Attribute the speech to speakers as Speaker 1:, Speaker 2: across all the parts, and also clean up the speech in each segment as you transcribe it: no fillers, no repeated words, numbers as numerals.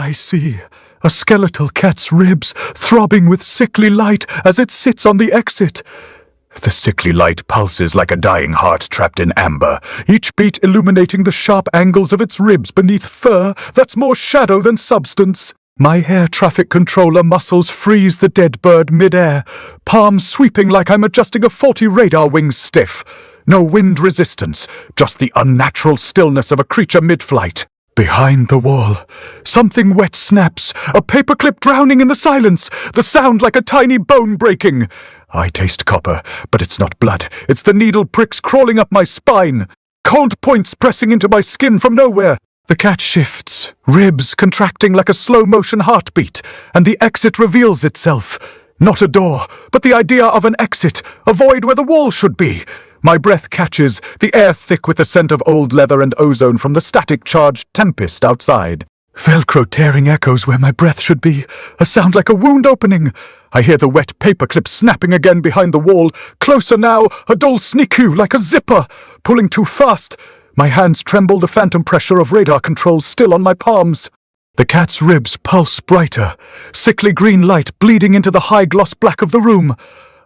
Speaker 1: I see a skeletal cat's ribs throbbing with sickly light as it sits on the exit. The sickly light pulses like a dying heart trapped in amber, each beat illuminating the sharp angles of its ribs beneath fur that's more shadow than substance. My air traffic controller muscles freeze the dead bird mid-air, palms sweeping like I'm adjusting a faulty radar wing stiff. No wind resistance, just the unnatural stillness of a creature mid-flight. Behind the wall, something wet snaps, a paperclip drowning in the silence, the sound like a tiny bone breaking. I taste copper, but it's not blood. It's the needle pricks crawling up my spine. Cold points pressing into my skin from nowhere. The cat shifts, ribs contracting like a slow-motion heartbeat, and the exit reveals itself. Not a door, but the idea of an exit, a void where the wall should be. My breath catches, the air thick with the scent of old leather and ozone from the static-charged tempest outside. Velcro tearing echoes where my breath should be, a sound like a wound opening. I hear the wet paperclip snapping again behind the wall. Closer now, a dull sneak-hoo like a zipper, pulling too fast. My hands tremble, the phantom pressure of radar controls still on my palms. The cat's ribs pulse brighter, sickly green light bleeding into the high-gloss black of the room.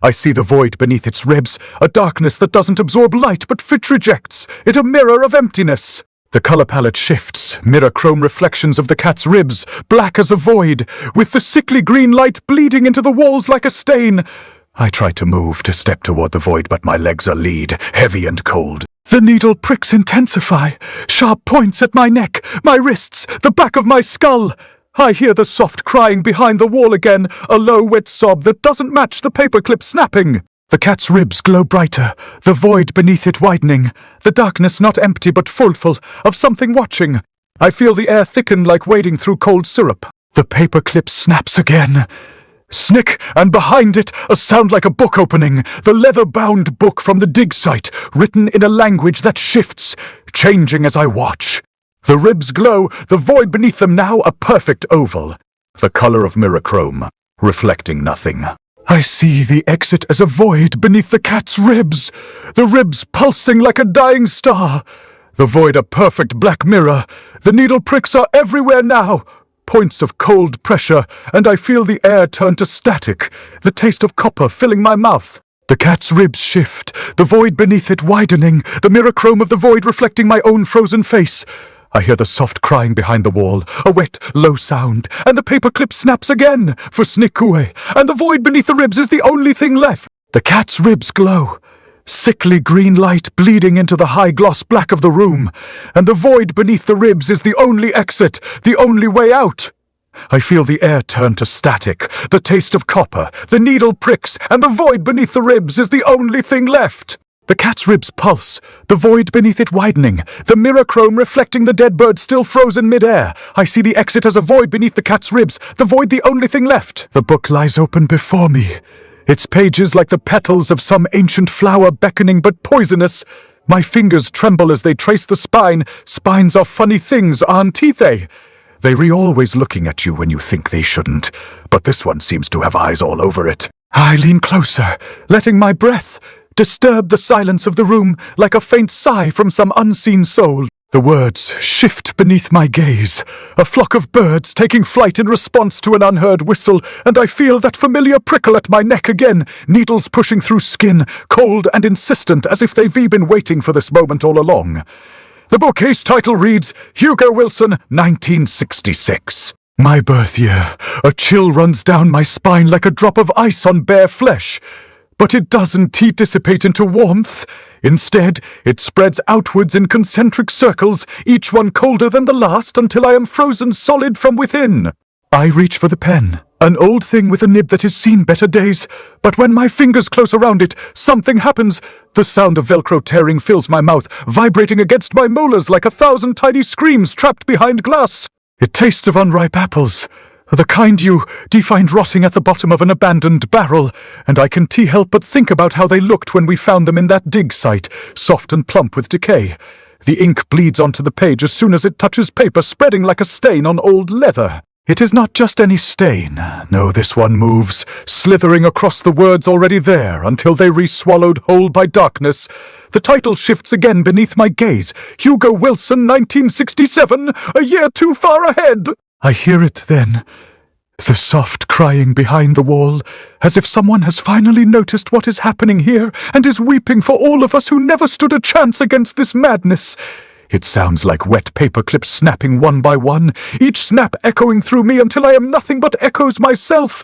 Speaker 1: I see the void beneath its ribs, a darkness that doesn't absorb light but fit rejects, it a mirror of emptiness. The color palette shifts, mirror-chrome reflections of the cat's ribs, black as a void, with the sickly green light bleeding into the walls like a stain. I try to move, to step toward the void, but my legs are lead, heavy and cold. The needle pricks intensify, sharp points at my neck, my wrists, the back of my skull. I hear the soft crying behind the wall again, a low, wet sob that doesn't match the paperclip snapping. The cat's ribs glow brighter, the void beneath it widening, the darkness not empty but full of something watching. I feel the air thicken like wading through cold syrup. The paperclip snaps again. Snick, and behind it, a sound like a book opening, the leather-bound book from the dig site, written in a language that shifts, changing as I watch. The ribs glow, the void beneath them now a perfect oval, the color of mirror chrome, reflecting nothing. I see the exit as a void beneath the cat's ribs, the ribs pulsing like a dying star, the void a perfect black mirror. The needle pricks are everywhere now, points of cold pressure, and I feel the air turn to static, the taste of copper filling my mouth. The cat's ribs shift, the void beneath it widening, the mirror chrome of the void reflecting my own frozen face. I hear the soft crying behind the wall, a wet, low sound, and the paperclip snaps again for Snikue, and the void beneath the ribs is the only thing left. The cat's ribs glow, sickly green light bleeding into the high-gloss black of the room, and the void beneath the ribs is the only exit, the only way out. I feel the air turn to static, the taste of copper, the needle pricks, and the void beneath the ribs is the only thing left. The cat's ribs pulse, the void beneath it widening, the mirror chrome reflecting the dead bird still frozen mid-air. I see the exit as a void beneath the cat's ribs, the void the only thing left. The book lies open before me, its pages like the petals of some ancient flower beckoning but poisonous. My fingers tremble as they trace the spine. Spines are funny things, aren't they? They're always looking at you when you think they shouldn't, but this one seems to have eyes all over it. I lean closer, letting my breath disturb the silence of the room like a faint sigh from some unseen soul. The words shift beneath my gaze, a flock of birds taking flight in response to an unheard whistle, and I feel that familiar prickle at my neck again, needles pushing through skin, cold and insistent as if they've been waiting for this moment all along. The bookcase title reads, Hugo Wilson, 1966. My birth year. A chill runs down my spine like a drop of ice on bare flesh. But it doesn't dissipate into warmth. Instead, it spreads outwards in concentric circles, each one colder than the last until I am frozen solid from within. I reach for the pen, an old thing with a nib that has seen better days, but when my fingers close around it, something happens. The sound of Velcro tearing fills my mouth, vibrating against my molars like 1,000 tiny screams trapped behind glass. It tastes of unripe apples, the kind you find rotting at the bottom of an abandoned barrel, and I can't help but think about how they looked when we found them in that dig site, soft and plump with decay. The ink bleeds onto the page as soon as it touches paper, spreading like a stain on old leather. It is not just any stain. No, this one moves, slithering across the words already there until they re-swallowed whole by darkness. The title shifts again beneath my gaze. Hugo Wilson, 1967, a year too far ahead. I hear it then. The soft crying behind the wall, as if someone has finally noticed what is happening here and is weeping for all of us who never stood a chance against this madness. It sounds like wet paper clips snapping one by one, each snap echoing through me until I am nothing but echoes myself,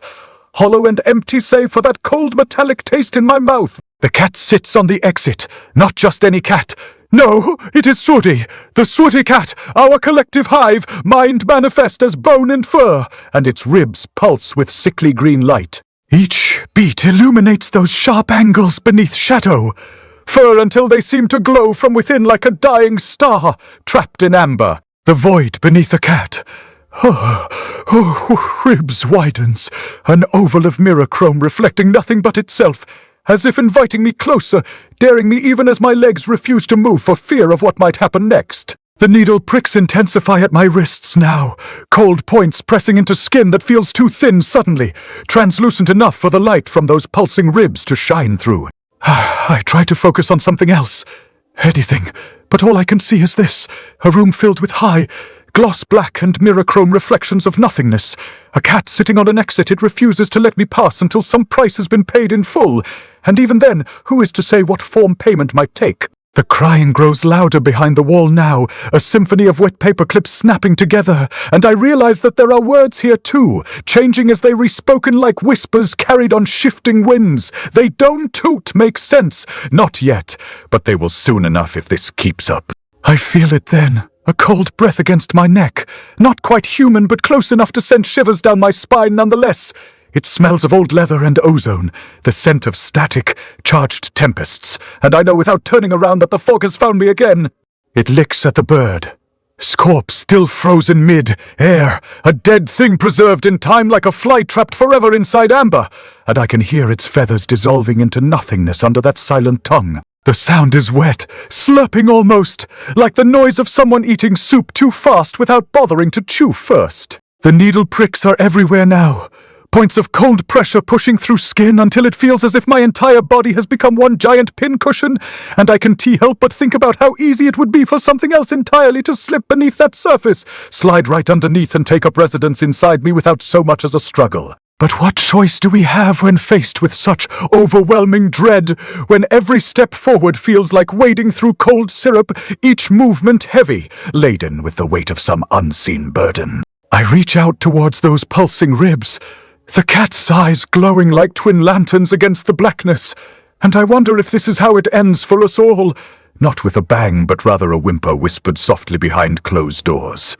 Speaker 1: hollow and empty save for that cold metallic taste in my mouth. The cat sits on the exit, not just any cat. No, it is Sooty, the Sooty cat, our collective hive, mind manifest as bone and fur, and its ribs pulse with sickly green light. Each beat illuminates those sharp angles beneath shadow. Fur until they seem to glow from within like a dying star, trapped in amber. The void beneath the cat. Ribs widens, an oval of mirror-chrome reflecting nothing but itself, as if inviting me closer, daring me even as my legs refuse to move for fear of what might happen next. The needle pricks intensify at my wrists now, cold points pressing into skin that feels too thin suddenly, translucent enough for the light from those pulsing ribs to shine through. I try to focus on something else, anything, but all I can see is this, a room filled with high, gloss black and mirror-chrome reflections of nothingness. A cat sitting on an exit it refuses to let me pass until some price has been paid in full, and even then, who is to say what form payment might take? The crying grows louder behind the wall now, a symphony of wet paper clips snapping together, and I realize that there are words here too, changing as they re-spoken like whispers carried on shifting winds. They don't make sense, not yet, but they will soon enough if this keeps up. I feel it then. A cold breath against my neck, not quite human but close enough to send shivers down my spine nonetheless. It smells of old leather and ozone, the scent of static, charged tempests, and I know without turning around that the fog has found me again. It licks at the bird. Scorp still frozen mid-air, a dead thing preserved in time like a fly trapped forever inside amber, and I can hear its feathers dissolving into nothingness under that silent tongue. The sound is wet, slurping almost, like the noise of someone eating soup too fast without bothering to chew first. The needle pricks are everywhere now, points of cold pressure pushing through skin until it feels as if my entire body has become one giant pincushion, and I can't help but think about how easy it would be for something else entirely to slip beneath that surface, slide right underneath and take up residence inside me without so much as a struggle. But what choice do we have when faced with such overwhelming dread, when every step forward feels like wading through cold syrup, each movement heavy, laden with the weight of some unseen burden? I reach out towards those pulsing ribs, the cat's eyes glowing like twin lanterns against the blackness, and I wonder if this is how it ends for us all, not with a bang but rather a whimper whispered softly behind closed doors.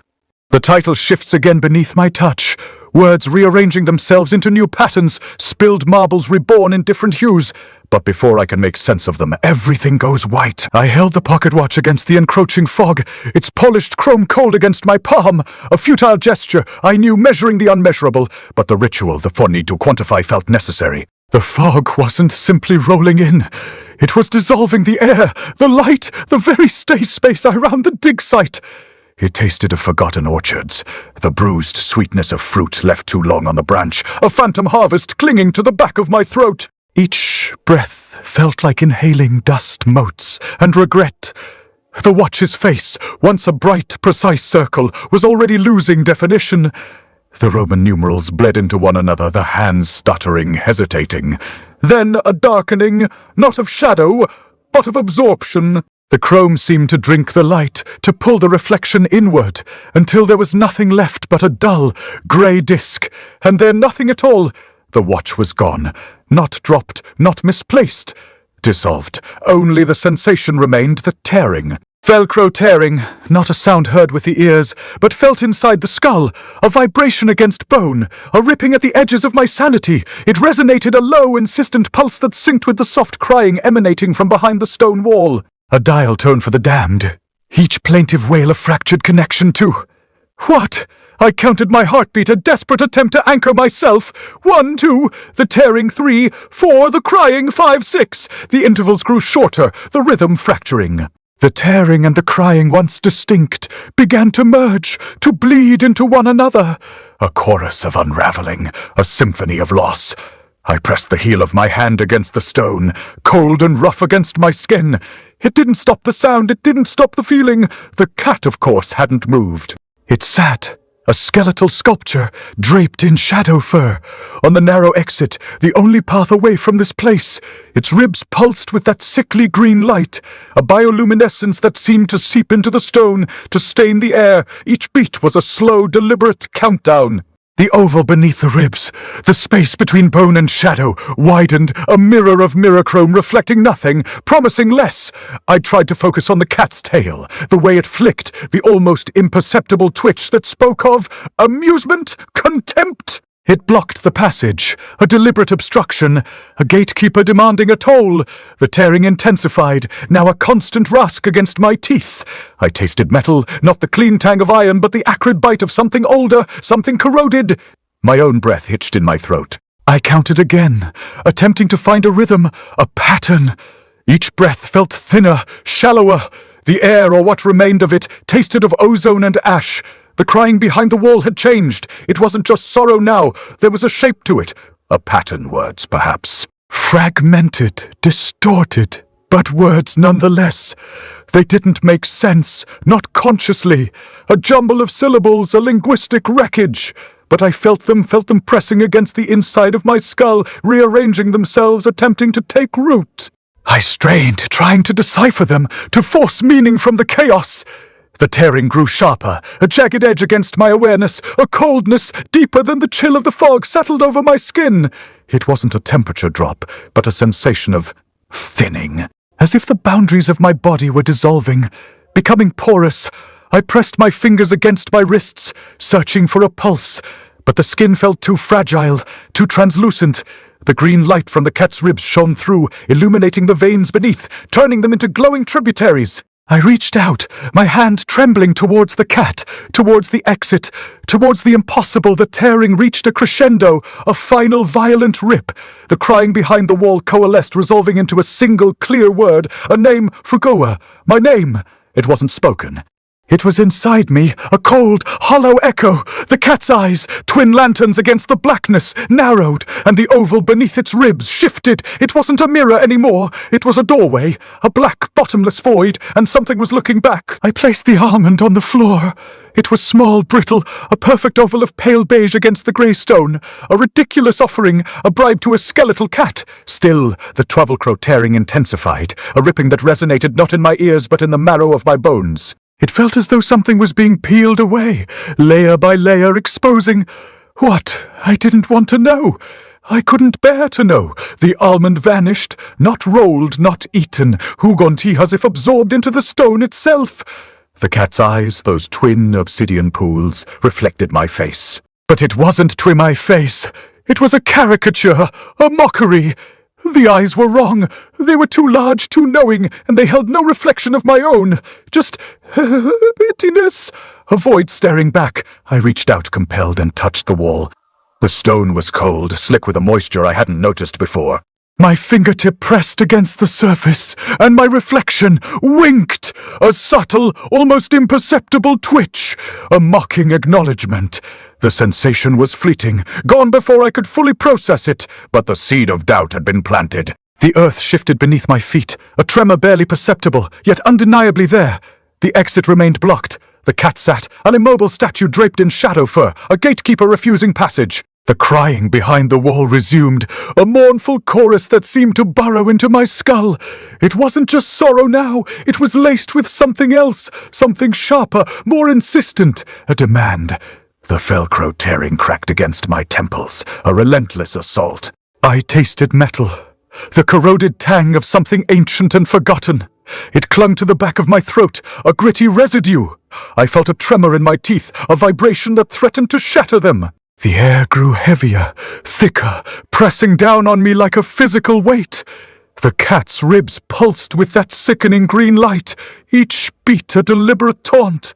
Speaker 1: The title shifts again beneath my touch, words rearranging themselves into new patterns, spilled marbles reborn in different hues. But before I can make sense of them, everything goes white. I held the pocket watch against the encroaching fog, its polished chrome cold against my palm. A futile gesture, I knew, measuring the unmeasurable, but the ritual, the fun need to quantify, felt necessary. The fog wasn't simply rolling in. It was dissolving the air, the light, the very stay space around the dig site. It tasted of forgotten orchards, the bruised sweetness of fruit left too long on the branch, a phantom harvest clinging to the back of my throat. Each breath felt like inhaling dust motes and regret. The watch's face, once a bright, precise circle, was already losing definition. The Roman numerals bled into one another, the hands stuttering, hesitating. Then a darkening, not of shadow, but of absorption. The chrome seemed to drink the light, to pull the reflection inward, until there was nothing left but a dull, grey disk, and then nothing at all. The watch was gone, not dropped, not misplaced, dissolved. Only the sensation remained, the tearing. Velcro tearing, not a sound heard with the ears, but felt inside the skull, a vibration against bone, a ripping at the edges of my sanity. It resonated, a low, insistent pulse that synced with the soft crying emanating from behind the stone wall. A dial tone for the damned, each plaintive wail a fractured connection to... What? I counted my heartbeat, a desperate attempt to anchor myself. 1, 2, the tearing 3, 4, the crying 5, 6. The intervals grew shorter, the rhythm fracturing. The tearing and the crying, once distinct, began to merge, to bleed into one another. A chorus of unraveling, a symphony of loss. I pressed the heel of my hand against the stone, cold and rough against my skin. It didn't stop the sound, it didn't stop the feeling. The cat, of course, hadn't moved. It sat, A skeletal sculpture, draped in shadow fur. On the narrow exit, the only path away from this place. Its ribs pulsed with that sickly green light, a bioluminescence that seemed to seep into the stone, to stain the air. Each beat was a slow, deliberate countdown. The oval beneath the ribs, the space between bone and shadow, widened, a mirror of mirrochrome reflecting nothing, promising less. I tried to focus on the cat's tail, the way it flicked, the almost imperceptible twitch that spoke of amusement, contempt. It blocked the passage, a deliberate obstruction, a gatekeeper demanding a toll. The tearing intensified, now a constant rask against my teeth. I tasted metal, not the clean tang of iron, but the acrid bite of something older, something corroded. My own breath hitched in my throat. I counted again, attempting to find a rhythm, a pattern. Each breath felt thinner, shallower. The air, or what remained of it, tasted of ozone and ash. The crying behind the wall had changed. It wasn't just sorrow now. There was a shape to it. A pattern, words, perhaps. Fragmented, distorted, but words nonetheless. They didn't make sense, not consciously. A jumble of syllables, a linguistic wreckage. But I felt them pressing against the inside of my skull, rearranging themselves, attempting to take root. I strained, trying to decipher them, to force meaning from the chaos. The tearing grew sharper, a jagged edge against my awareness, a coldness deeper than the chill of the fog settled over my skin. It wasn't a temperature drop, but a sensation of thinning, as if the boundaries of my body were dissolving, becoming porous. I pressed my fingers against my wrists, searching for a pulse, but the skin felt too fragile, too translucent. The green light from the cat's ribs shone through, illuminating the veins beneath, turning them into glowing tributaries. I reached out, my hand trembling towards the cat, towards the exit, towards the impossible. The tearing reached a crescendo, a final violent rip. The crying behind the wall coalesced, resolving into a single clear word, a name, Fugoa, my name. It wasn't spoken. It was inside me, a cold, hollow echo. The cat's eyes, twin lanterns against the blackness, narrowed, and the oval beneath its ribs shifted. It wasn't a mirror anymore. It was a doorway, a black, bottomless void, and something was looking back. I placed the almond on the floor. It was small, brittle, a perfect oval of pale beige against the grey stone. A ridiculous offering, a bribe to a skeletal cat. Still, the Travelcrow tearing intensified, a ripping that resonated not in my ears but in the marrow of my bones. It felt as though something was being peeled away, layer by layer, exposing what I didn't want to know. I couldn't bear to know. The almond vanished, not rolled, not eaten, Hugonti as if absorbed into the stone itself. The cat's eyes, those twin obsidian pools, reflected my face. But it wasn't my face. It was a caricature, a mockery. The eyes were wrong. They were too large, too knowing, and they held no reflection of my own. Just emptiness. A void staring back. I reached out, compelled, and touched the wall. The stone was cold, slick with a moisture I hadn't noticed before. My fingertip pressed against the surface, and my reflection winked. A subtle, almost imperceptible twitch. A mocking acknowledgement. The sensation was fleeting, gone before I could fully process it, but the seed of doubt had been planted. The earth shifted beneath my feet, a tremor barely perceptible, yet undeniably there. The exit remained blocked. The cat sat, an immobile statue draped in shadow fur, a gatekeeper refusing passage. The crying behind the wall resumed, a mournful chorus that seemed to burrow into my skull. It wasn't just sorrow now, it was laced with something else, something sharper, more insistent, a demand. The Velcro tearing cracked against my temples, a relentless assault. I tasted metal, the corroded tang of something ancient and forgotten. It clung to the back of my throat, a gritty residue. I felt a tremor in my teeth, a vibration that threatened to shatter them. The air grew heavier, thicker, pressing down on me like a physical weight. The cat's ribs pulsed with that sickening green light, each beat a deliberate taunt.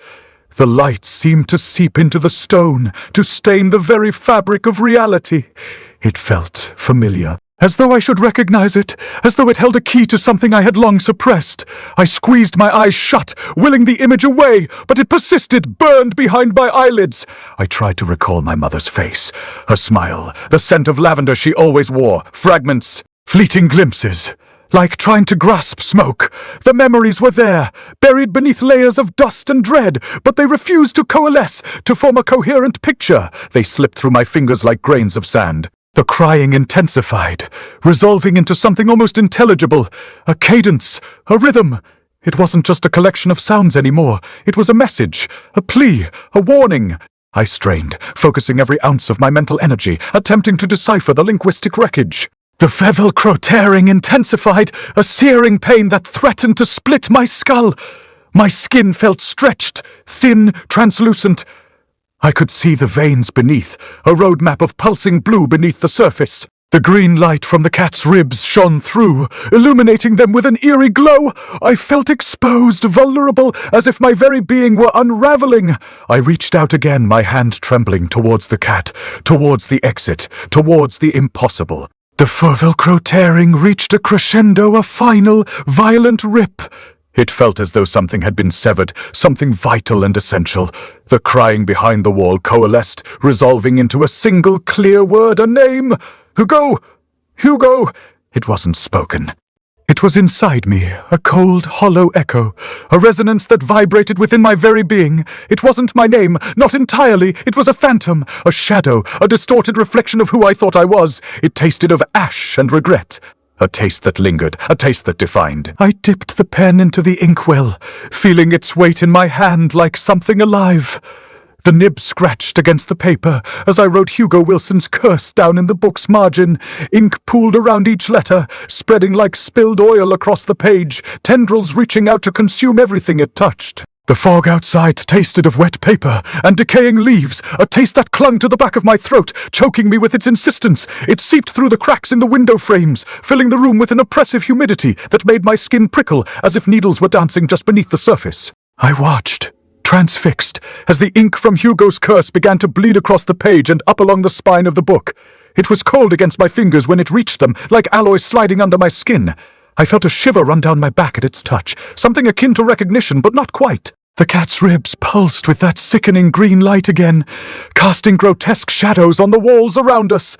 Speaker 1: The light seemed to seep into the stone, to stain the very fabric of reality. It felt familiar, as though I should recognize it, as though it held a key to something I had long suppressed. I squeezed my eyes shut, willing the image away, but it persisted, burned behind my eyelids. I tried to recall my mother's face, her smile, the scent of lavender she always wore, fragments, fleeting glimpses. like trying to grasp smoke. The memories were there, buried beneath layers of dust and dread, but they refused to coalesce, to form a coherent picture. They slipped through my fingers like grains of sand. The crying intensified, resolving into something almost intelligible, a cadence, a rhythm. It wasn't just a collection of sounds anymore. It was a message, a plea, a warning. I strained, focusing every ounce of my mental energy, attempting to decipher the linguistic wreckage. The Velcro tearing intensified, a searing pain that threatened to split my skull. My skin felt stretched, thin, translucent. I could see the veins beneath, a roadmap of pulsing blue beneath the surface. The green light from the cat's ribs shone through, illuminating them with an eerie glow. I felt exposed, vulnerable, as if my very being were unraveling. I reached out again, my hand trembling towards the cat, towards the exit, towards the impossible. The Velcro tearing reached a crescendo, a final, violent rip. It felt as though something had been severed, something vital and essential. The crying behind the wall coalesced, resolving into a single clear word, a name. Hugo! Hugo! It wasn't spoken. It was inside me, a cold, hollow echo, a resonance that vibrated within my very being. It wasn't my name, not entirely. It was a phantom, a shadow, a distorted reflection of who I thought I was. It tasted of ash and regret. A taste that lingered, a taste that defined. I dipped the pen into the inkwell, feeling its weight in my hand like something alive. The nib scratched against the paper as I wrote Hugo Wilson's curse down in the book's margin. Ink pooled around each letter, spreading like spilled oil across the page, tendrils reaching out to consume everything it touched. The fog outside tasted of wet paper and decaying leaves, a taste that clung to the back of my throat, choking me with its insistence. It seeped through the cracks in the window frames, filling the room with an oppressive humidity that made my skin prickle as if needles were dancing just beneath the surface. I watched, transfixed, as the ink from Hugo's curse began to bleed across the page and up along the spine of the book. It was cold against my fingers when it reached them, like alloy sliding under my skin. I felt a shiver run down my back at its touch, something akin to recognition, but not quite. The cat's ribs pulsed with that sickening green light again, casting grotesque shadows on the walls around us.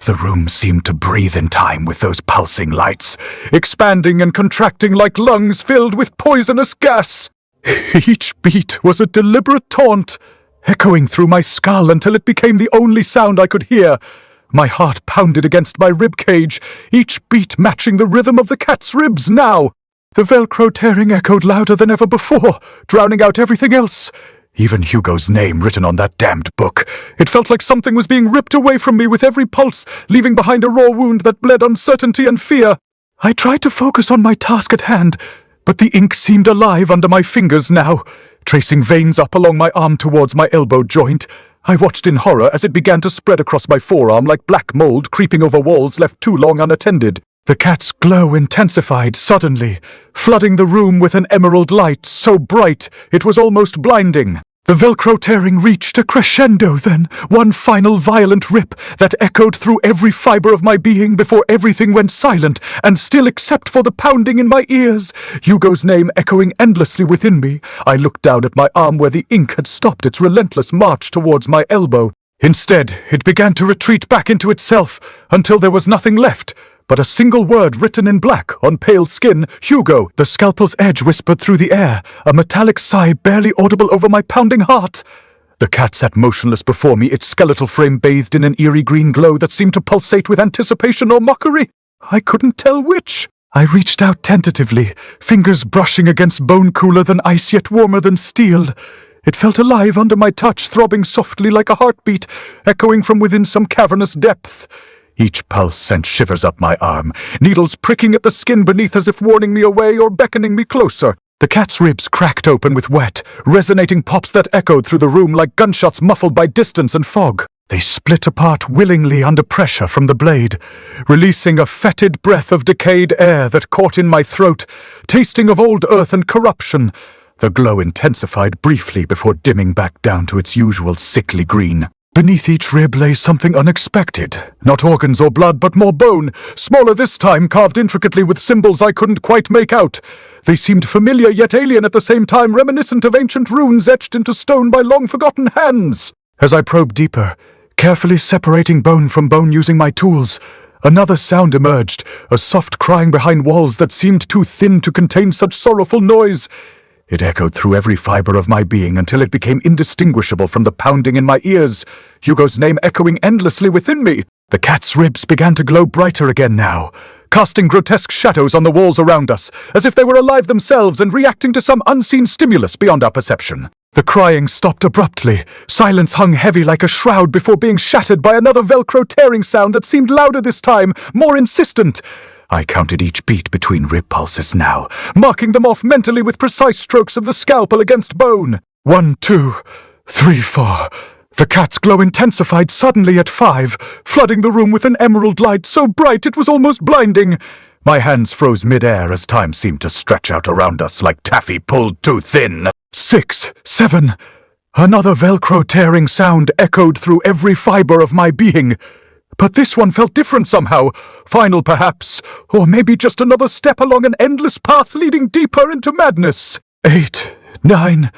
Speaker 1: The room seemed to breathe in time with those pulsing lights, expanding and contracting like lungs filled with poisonous gas. Each beat was a deliberate taunt, echoing through my skull until it became the only sound I could hear. My heart pounded against my rib cage, each beat matching the rhythm of the cat's ribs now. The Velcro tearing echoed louder than ever before, drowning out everything else. Even Hugo's name written on that damned book. It felt like something was being ripped away from me with every pulse, leaving behind a raw wound that bled uncertainty and fear. I tried to focus on my task at hand, but the ink seemed alive under my fingers now, tracing veins up along my arm towards my elbow joint. I watched in horror as it began to spread across my forearm like black mold creeping over walls left too long unattended. The cat's glow intensified suddenly, flooding the room with an emerald light so bright it was almost blinding. The Velcro tearing reached a crescendo then, one final violent rip that echoed through every fiber of my being before everything went silent, and still except for the pounding in my ears, Hugo's name echoing endlessly within me, I looked down at my arm where the ink had stopped its relentless march towards my elbow. Instead, it began to retreat back into itself until there was nothing left but a single word written in black on pale skin, Hugo. The scalpel's edge whispered through the air, a metallic sigh barely audible over my pounding heart. The cat sat motionless before me, its skeletal frame bathed in an eerie green glow that seemed to pulsate with anticipation or mockery. I couldn't tell which. I reached out tentatively, fingers brushing against bone cooler than ice yet warmer than steel. It felt alive under my touch, throbbing softly like a heartbeat, echoing from within some cavernous depth. Each pulse sent shivers up my arm, needles pricking at the skin beneath as if warning me away or beckoning me closer. The cat's ribs cracked open with wet, resonating pops that echoed through the room like gunshots muffled by distance and fog. They split apart willingly under pressure from the blade, releasing a fetid breath of decayed air that caught in my throat, tasting of old earth and corruption. The glow intensified briefly before dimming back down to its usual sickly green. Beneath each rib lay something unexpected. Not organs or blood, but more bone, smaller this time, carved intricately with symbols I couldn't quite make out. They seemed familiar yet alien at the same time, reminiscent of ancient runes etched into stone by long-forgotten hands. As I probed deeper, carefully separating bone from bone using my tools, Another sound emerged, a soft crying behind walls that seemed too thin to contain such sorrowful noise. It echoed through every fiber of my being until it became indistinguishable from the pounding in my ears, Hugo's name echoing endlessly within me. The cat's ribs began to glow brighter again now, casting grotesque shadows on the walls around us, as if they were alive themselves and reacting to some unseen stimulus beyond our perception. The crying stopped abruptly. Silence hung heavy like a shroud before being shattered by another Velcro tearing sound that seemed louder this time, more insistent. I counted each beat between rib pulses now, marking them off mentally with precise strokes of the scalpel against bone. 1, 2, 3, 4. The cat's glow intensified suddenly at 5, flooding the room with an emerald light so bright it was almost blinding. My hands froze mid-air as time seemed to stretch out around us like taffy pulled too thin. 6, 7. Another Velcro tearing sound echoed through every fiber of my being. But this one felt different somehow. Final, perhaps. Or maybe just another step along an endless path leading deeper into madness. 8, 9,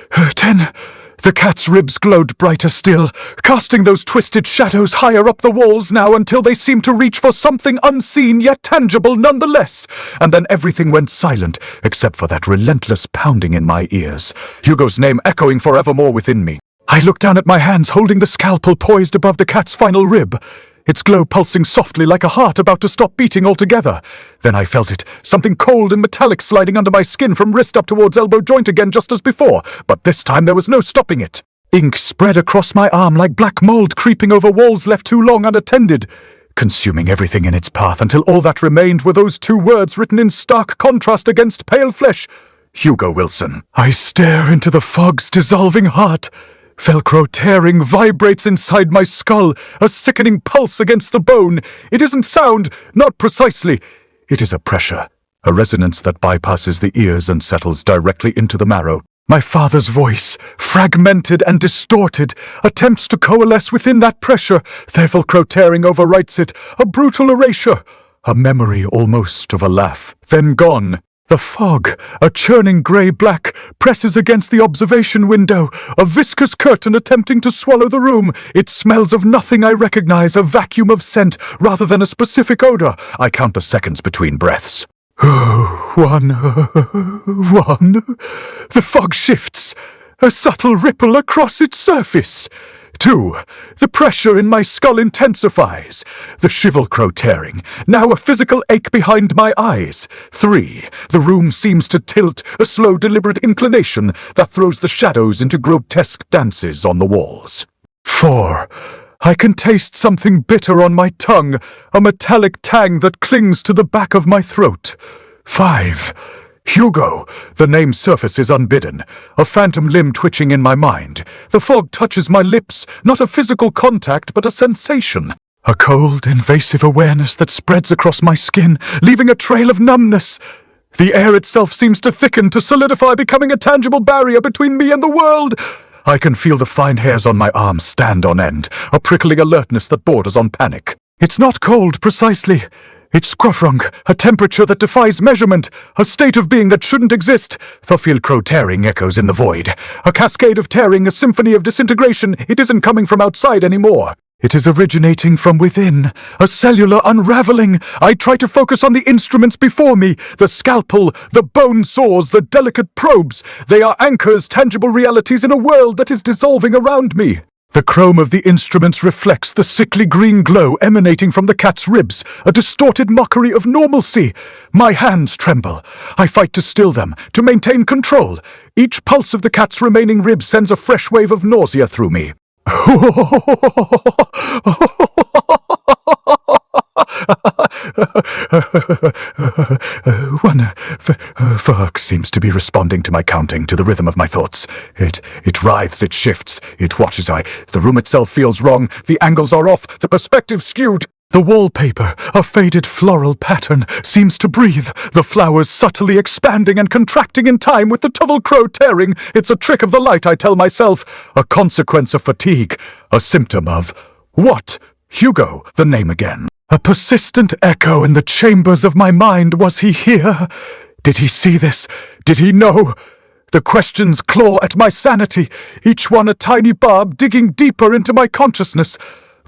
Speaker 1: 10... The cat's ribs glowed brighter still, casting those twisted shadows higher up the walls now until they seemed to reach for something unseen yet tangible nonetheless. And then everything went silent, except for that relentless pounding in my ears, Hugo's name echoing forevermore within me. I looked down at my hands holding the scalpel poised above the cat's final rib, its glow pulsing softly like a heart about to stop beating altogether. Then I felt it, something cold and metallic sliding under my skin from wrist up towards elbow joint again just as before, but this time there was no stopping it. Ink spread across my arm like black mold creeping over walls left too long unattended, consuming everything in its path until all that remained were those 2 words written in stark contrast against pale flesh. Hugo Wilson. I stare into the fog's dissolving heart. Velcro tearing vibrates inside my skull, a sickening pulse against the bone. It isn't sound, not precisely. It is a pressure, a resonance that bypasses the ears and settles directly into the marrow. My father's voice, fragmented and distorted, attempts to coalesce within that pressure. Their Velcro tearing overwrites it, a brutal erasure, a memory almost of a laugh, then gone. The fog, a churning grey-black, presses against the observation window, a viscous curtain attempting to swallow the room. It smells of nothing I recognize, a vacuum of scent rather than a specific odor. I count the seconds between breaths. 1. The fog shifts, a subtle ripple across its surface. 2. The pressure in my skull intensifies. The Velcro tearing, now a physical ache behind my eyes. 3. The room seems to tilt, a slow, deliberate inclination that throws the shadows into grotesque dances on the walls. 4. I can taste something bitter on my tongue, a metallic tang that clings to the back of my throat. 5. Hugo. The name surfaces unbidden, a phantom limb twitching in my mind. The fog touches my lips, not a physical contact, but a sensation. A cold, invasive awareness that spreads across my skin, leaving a trail of numbness. The air itself seems to thicken, to solidify, becoming a tangible barrier between me and the world. I can feel the fine hairs on my arms stand on end, a prickling alertness that borders on panic. It's not cold, precisely. It's Skrufrung, a temperature that defies measurement, a state of being that shouldn't exist. The Velcro tearing echoes in the void. A cascade of tearing, a symphony of disintegration. It isn't coming from outside anymore. It is originating from within, a cellular unraveling. I try to focus on the instruments before me, the scalpel, the bone saws, the delicate probes. They are anchors, tangible realities in a world that is dissolving around me. The chrome of the instruments reflects the sickly green glow emanating from the cat's ribs, a distorted mockery of normalcy. My hands tremble. I fight to still them, to maintain control. Each pulse of the cat's remaining ribs sends a fresh wave of nausea through me. One fog seems to be responding to my counting, to the rhythm of my thoughts. It writhes, it shifts, it watches I. The room itself feels wrong, the angles are off, the perspective skewed. The wallpaper, a faded floral pattern, seems to breathe, the flowers subtly expanding and contracting in time with the Velcro tearing. It's a trick of the light, I tell myself, a consequence of fatigue, a symptom of what? Hugo, the name again. A persistent echo in the chambers of my mind. Was he here? Did he see this? Did he know? The questions claw at my sanity, each one a tiny barb digging deeper into my consciousness.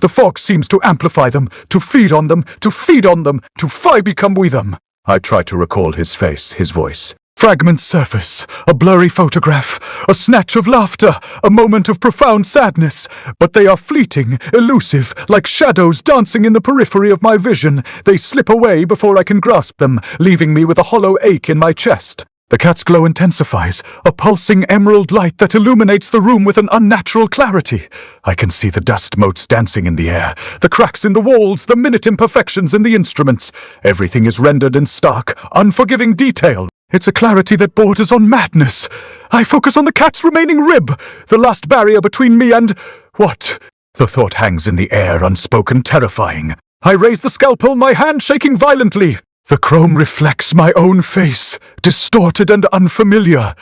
Speaker 1: The fog seems to amplify them, to feed on them, to feed on them, to become with them. I try to recall his face, his voice. Fragments surface, a blurry photograph, a snatch of laughter, a moment of profound sadness, but they are fleeting, elusive, like shadows dancing in the periphery of my vision. They slip away before I can grasp them, leaving me with a hollow ache in my chest. The cat's glow intensifies, a pulsing emerald light that illuminates the room with an unnatural clarity. I can see the dust motes dancing in the air, the cracks in the walls, the minute imperfections in the instruments. Everything is rendered in stark, unforgiving detail. It's a clarity that borders on madness. I focus on the cat's remaining rib, the last barrier between me and... what? The thought hangs in the air, unspoken, terrifying. I raise the scalpel, my hand shaking violently. The chrome reflects my own face, distorted and unfamiliar.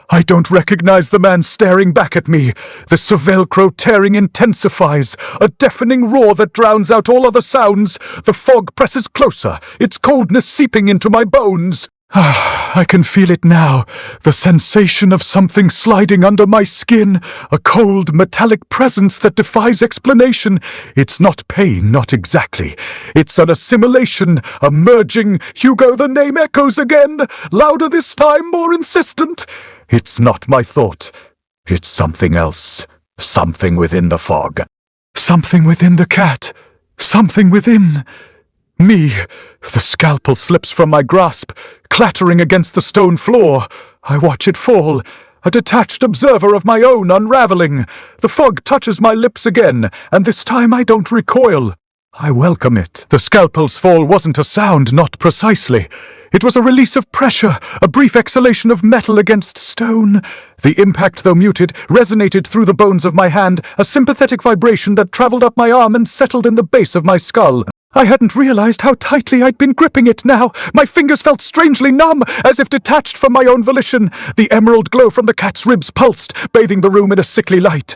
Speaker 1: I don't recognize the man staring back at me. The Velcro tearing intensifies, a deafening roar that drowns out all other sounds. The fog presses closer, its coldness seeping into my bones. I can feel it now, the sensation of something sliding under my skin, a cold, metallic presence that defies explanation. It's not pain, not exactly. It's an assimilation, a merging. Hugo, the name echoes again, louder this time, more insistent. It's not my thought. It's something else. Something within the fog. Something within the cat. Something within... me. The scalpel slips from my grasp, clattering against the stone floor. I watch it fall, a detached observer of my own unraveling. The fog touches my lips again, and this time I don't recoil. I welcome it. The scalpel's fall wasn't a sound, not precisely. It was a release of pressure, a brief exhalation of metal against stone. The impact, though muted, resonated through the bones of my hand, a sympathetic vibration that traveled up my arm and settled in the base of my skull. I hadn't realized how tightly I'd been gripping it now. My fingers felt strangely numb, as if detached from my own volition. The emerald glow from the cat's ribs pulsed, bathing the room in a sickly light.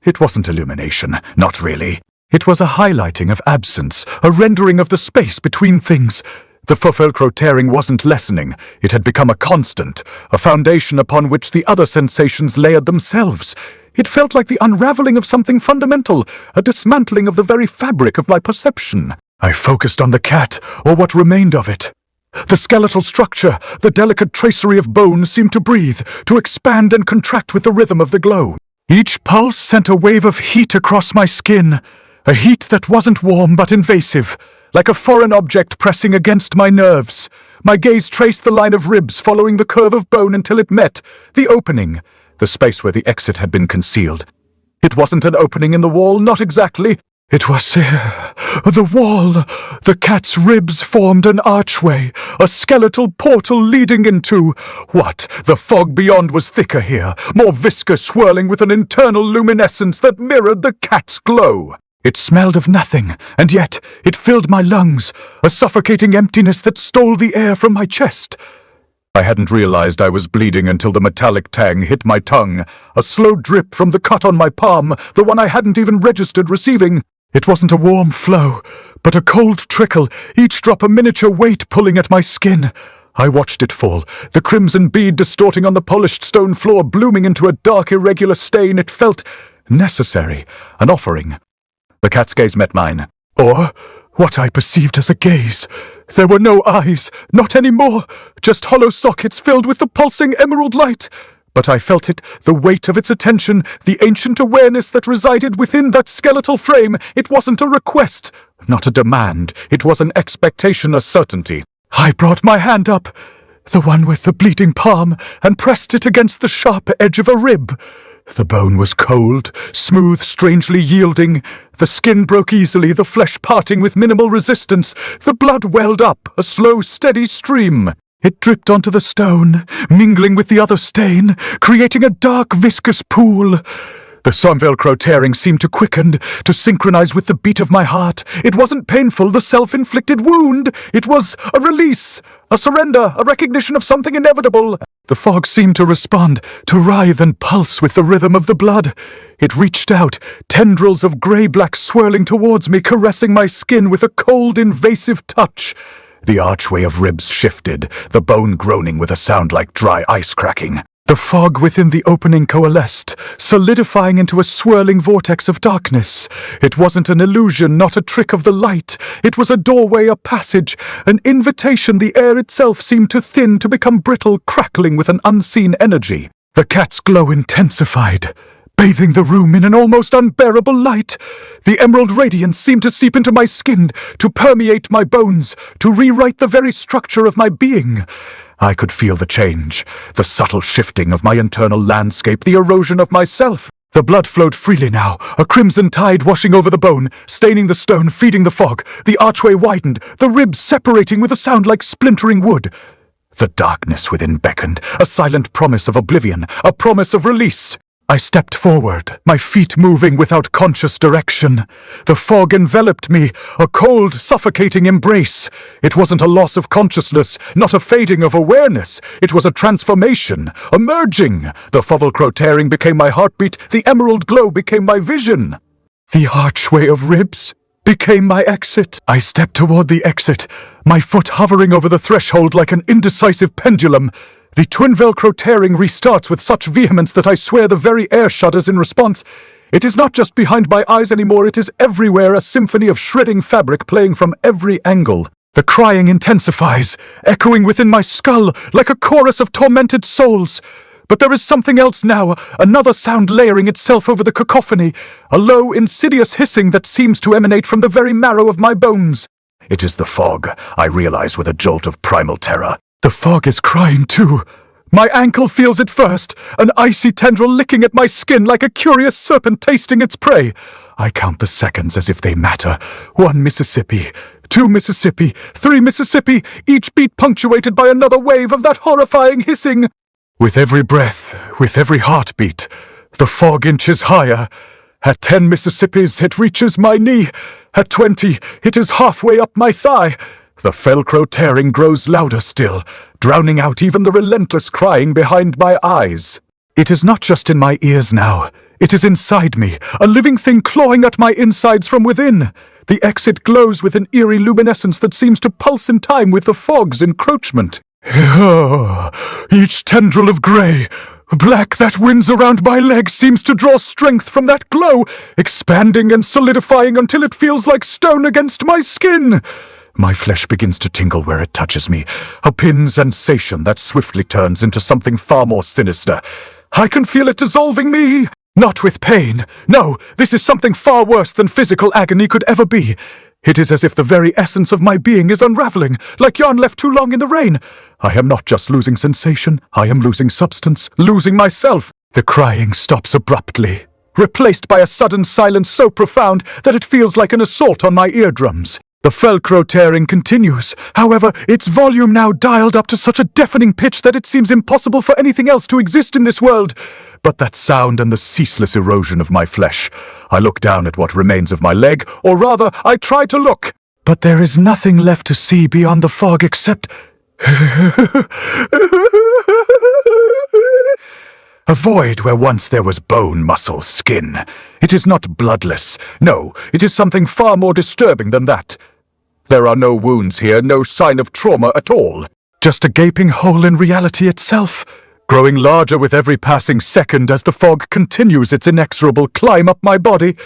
Speaker 1: It wasn't illumination, not really. It was a highlighting of absence, a rendering of the space between things. The Velcro tearing wasn't lessening. It had become a constant, a foundation upon which the other sensations layered themselves. It felt like the unraveling of something fundamental, a dismantling of the very fabric of my perception. I focused on the cat, or what remained of it. The skeletal structure, the delicate tracery of bone seemed to breathe, to expand and contract with the rhythm of the glow. Each pulse sent a wave of heat across my skin, a heat that wasn't warm but invasive, like a foreign object pressing against my nerves. My gaze traced the line of ribs following the curve of bone until it met the opening, the space where the exit had been concealed. It wasn't an opening in the wall, not exactly. It was here, the wall. The cat's ribs formed an archway, a skeletal portal leading into... what? The fog beyond was thicker here, more viscous, swirling with an internal luminescence that mirrored the cat's glow. It smelled of nothing, and yet it filled my lungs, a suffocating emptiness that stole the air from my chest. I hadn't realized I was bleeding until the metallic tang hit my tongue, a slow drip from the cut on my palm, the one I hadn't even registered receiving. It wasn't a warm flow, but a cold trickle, each drop a miniature weight pulling at my skin. I watched it fall, the crimson bead distorting on the polished stone floor, blooming into a dark, irregular stain. It felt necessary, an offering. The cat's gaze met mine, or what I perceived as a gaze. There were no eyes, not anymore, just hollow sockets filled with the pulsing emerald light. But I felt it, the weight of its attention, the ancient awareness that resided within that skeletal frame. It wasn't a request, not a demand. It was an expectation, a certainty. I brought my hand up, the one with the bleeding palm, and pressed it against the sharp edge of a rib. The bone was cold, smooth, strangely yielding. The skin broke easily, the flesh parting with minimal resistance. The blood welled up, a slow, steady stream. It dripped onto the stone, mingling with the other stain, creating a dark, viscous pool. The Velcro tearing seemed to quicken, to synchronize with the beat of my heart. It wasn't painful, the self-inflicted wound. It was a release, a surrender, a recognition of something inevitable. The fog seemed to respond, to writhe and pulse with the rhythm of the blood. It reached out, tendrils of grey-black swirling towards me, caressing my skin with a cold, invasive touch. The archway of ribs shifted, the bone groaning with a sound like dry ice cracking. The fog within the opening coalesced, solidifying into a swirling vortex of darkness. It wasn't an illusion, not a trick of the light. It was a doorway, a passage, an invitation. The air itself seemed to thin, to become brittle, crackling with an unseen energy. The cat's glow intensified, bathing the room in an almost unbearable light. The emerald radiance seemed to seep into my skin, to permeate my bones, to rewrite the very structure of my being. I could feel the change, the subtle shifting of my internal landscape, the erosion of myself. The blood flowed freely now, a crimson tide washing over the bone, staining the stone, feeding the fog. The archway widened, the ribs separating with a sound like splintering wood. The darkness within beckoned, a silent promise of oblivion, a promise of release. I stepped forward, my feet moving without conscious direction. The fog enveloped me, a cold, suffocating embrace. It wasn't a loss of consciousness, not a fading of awareness. It was a transformation, a merging. The Fovelcrow tearing became my heartbeat, the emerald glow became my vision. The archway of ribs became my exit. I stepped toward the exit, my foot hovering over the threshold like an indecisive pendulum. The twin Velcro tearing restarts with such vehemence that I swear the very air shudders in response. It is not just behind my eyes anymore, it is everywhere, a symphony of shredding fabric playing from every angle. The crying intensifies, echoing within my skull like a chorus of tormented souls. But there is something else now, another sound layering itself over the cacophony, a low, insidious hissing that seems to emanate from the very marrow of my bones. It is the fog, I realize with a jolt of primal terror. The fog is crying too. My ankle feels it first, an icy tendril licking at my skin like a curious serpent tasting its prey. I count the seconds as if they matter. 1 Mississippi, 2 Mississippi, 3 Mississippi, each beat punctuated by another wave of that horrifying hissing. With every breath, with every heartbeat, the fog inches higher. At 10 Mississippis, it reaches my knee. At 20, it is halfway up my thigh. The Velcro tearing grows louder still, drowning out even the relentless crying behind my eyes. It is not just in my ears now. It is inside me, a living thing clawing at my insides from within. The exit glows with an eerie luminescence that seems to pulse in time with the fog's encroachment. Each tendril of grey, black that winds around my legs seems to draw strength from that glow, expanding and solidifying until it feels like stone against my skin. My flesh begins to tingle where it touches me, a pin sensation that swiftly turns into something far more sinister. I can feel it dissolving me. Not with pain. No, this is something far worse than physical agony could ever be. It is as if the very essence of my being is unraveling, like yarn left too long in the rain. I am not just losing sensation, I am losing substance, losing myself. The crying stops abruptly, replaced by a sudden silence so profound that it feels like an assault on my eardrums. The Velcro tearing continues, however, its volume now dialed up to such a deafening pitch that it seems impossible for anything else to exist in this world. But that sound and the ceaseless erosion of my flesh. I look down at what remains of my leg, or rather, I try to look. But there is nothing left to see beyond the fog except... a void where once there was bone, muscle, skin. It is not bloodless. No, it is something far more disturbing than that. There are no wounds here, no sign of trauma at all. Just a gaping hole in reality itself, growing larger with every passing second as the fog continues its inexorable climb up my body.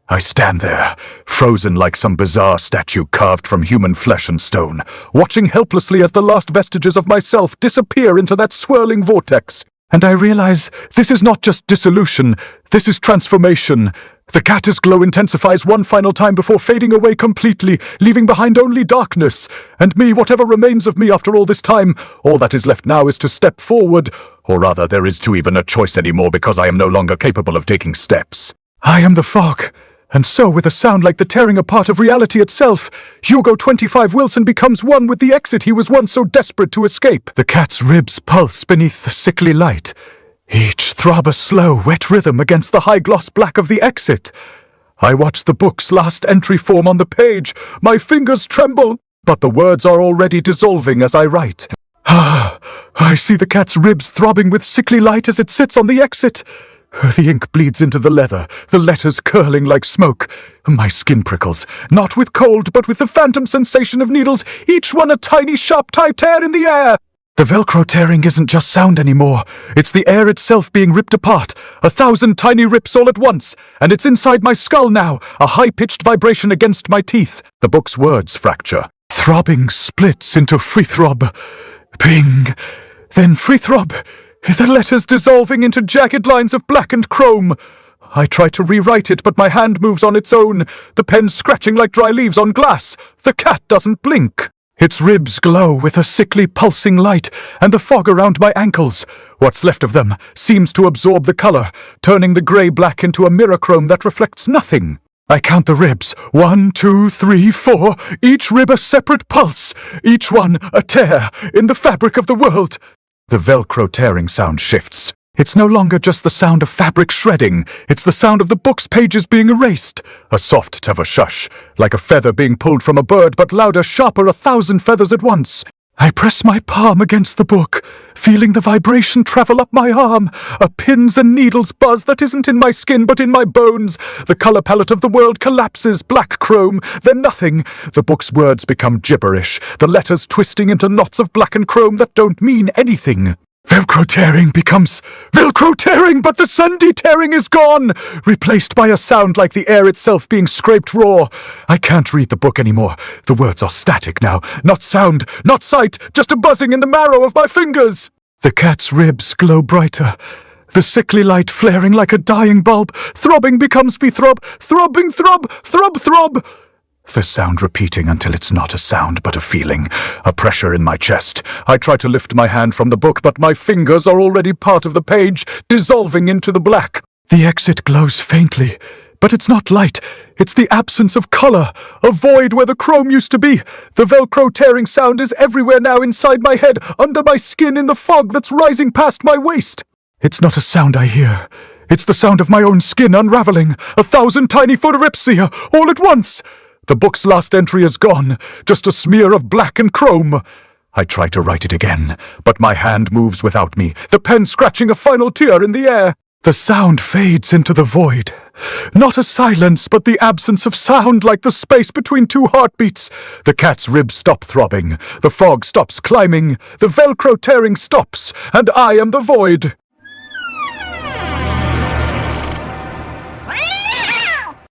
Speaker 1: I stand there, frozen like some bizarre statue carved from human flesh and stone, watching helplessly as the last vestiges of myself disappear into that swirling vortex. And I realize this is not just dissolution, this is transformation. The cat's glow intensifies one final time before fading away completely, leaving behind only darkness. And me, whatever remains of me after all this time, all that is left now is to step forward. Or rather, there is to even a choice anymore because I am no longer capable of taking steps. I am the fog. And so, with a sound like the tearing apart of reality itself, Hugo 25 Wilson becomes one with the exit he was once so desperate to escape. The cat's ribs pulse beneath the sickly light. Each throb a slow, wet rhythm against the high-gloss black of the exit. I watch the book's last entry form on the page. My fingers tremble, but the words are already dissolving as I write. I see the cat's ribs throbbing with sickly light as it sits on the exit. The ink bleeds into the leather, the letters curling like smoke. My skin prickles, not with cold, but with the phantom sensation of needles, each one a tiny sharp-tipped hair in the air. The Velcro tearing isn't just sound anymore. It's the air itself being ripped apart. 1,000 tiny rips all at once. And it's inside my skull now, a high-pitched vibration against my teeth. The book's words fracture. Throbbing splits into free throb. Ping. Then free throb. The letters dissolving into jagged lines of blackened chrome. I try to rewrite it, but my hand moves on its own, the pen scratching like dry leaves on glass. The cat doesn't blink. Its ribs glow with a sickly pulsing light, and the fog around my ankles, what's left of them, seems to absorb the color, turning the grey-black into a mirrorchrome that reflects nothing. I count the ribs. 1, 2, 3, 4, each rib a separate pulse, each one a tear in the fabric of the world. The Velcro tearing sound shifts. It's no longer just the sound of fabric shredding, it's the sound of the book's pages being erased. A soft shush, like a feather being pulled from a bird, but louder, sharper, 1,000 feathers at once. I press my palm against the book, feeling the vibration travel up my arm, a pins and needles buzz that isn't in my skin but in my bones. The color palette of the world collapses, black chrome, then nothing. The book's words become gibberish, the letters twisting into knots of blackened chrome that don't mean anything. Velcro tearing becomes Velcro tearing, but the Sunday tearing is gone, replaced by a sound like the air itself being scraped raw. I can't read the book anymore. The words are static now. Not sound, not sight, just a buzzing in the marrow of my fingers. The cat's ribs glow brighter. The sickly light flaring like a dying bulb. Throbbing becomes be-throb. Throbbing throb, throb throb. The sound repeating until it's not a sound but a feeling, a pressure in my chest. I try to lift my hand from the book, but my fingers are already part of the page, dissolving into the black. The exit glows faintly, but it's not light. It's the absence of color, a void where the chrome used to be. The Velcro tearing sound is everywhere now, inside my head, under my skin, in the fog that's rising past my waist. It's not a sound I hear. It's the sound of my own skin unraveling, 1,000 tiny photoripsia, all at once. The book's last entry is gone, just a smear of black and chrome. I try to write it again, but my hand moves without me, the pen scratching a final tear in the air. The sound fades into the void. Not a silence, but the absence of sound, like the space between two heartbeats. The cat's ribs stop throbbing, the fog stops climbing, the Velcro tearing stops, and I am the void.